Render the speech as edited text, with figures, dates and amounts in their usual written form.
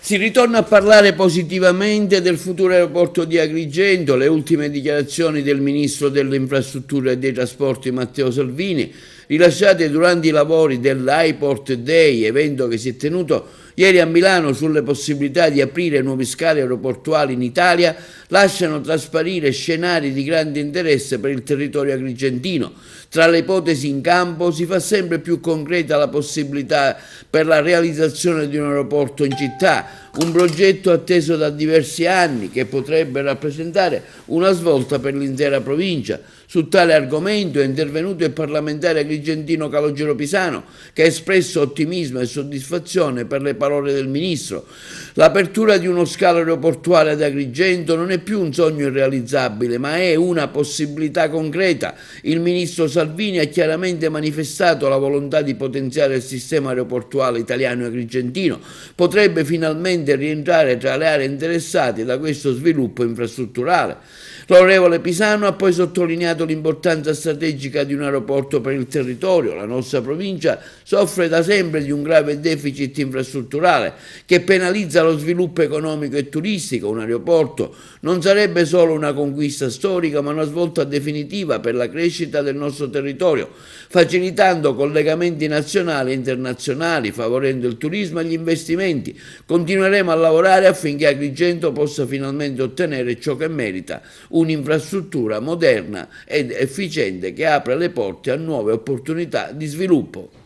Si ritorna a parlare positivamente del futuro aeroporto di Agrigento. Le ultime dichiarazioni del ministro delle infrastrutture e dei trasporti Matteo Salvini, rilasciate durante i lavori dell'Airport Day, evento che si è tenuto ieri a Milano sulle possibilità di aprire nuovi scali aeroportuali in Italia, lasciano trasparire scenari di grande interesse per il territorio agrigentino. Tra le ipotesi in campo si fa sempre più concreta la possibilità per la realizzazione di un aeroporto in città, un progetto atteso da diversi anni che potrebbe rappresentare una svolta per l'intera provincia. Su tale argomento è intervenuto il parlamentare agrigentino Calogero Pisano, che ha espresso ottimismo e soddisfazione per le parole del ministro. L'apertura di uno scalo aeroportuale ad Agrigento non è più un sogno irrealizzabile, ma è una possibilità concreta. Il ministro Salvini ha chiaramente manifestato la volontà di potenziare il sistema aeroportuale italiano e agrigentino. Potrebbe finalmente rientrare tra le aree interessate da questo sviluppo infrastrutturale. L'onorevole Pisano ha poi sottolineato l'importanza strategica di un aeroporto per il territorio. La nostra provincia soffre da sempre di un grave deficit infrastrutturale che penalizza lo sviluppo economico e turistico. Un aeroporto non sarebbe solo una conquista storica, ma una svolta definitiva per la crescita del nostro territorio, facilitando collegamenti nazionali e internazionali, favorendo il turismo e gli investimenti. Continueremo a lavorare affinché Agrigento possa finalmente ottenere ciò che merita: un'infrastruttura moderna ed efficiente che apra le porte a nuove opportunità di sviluppo.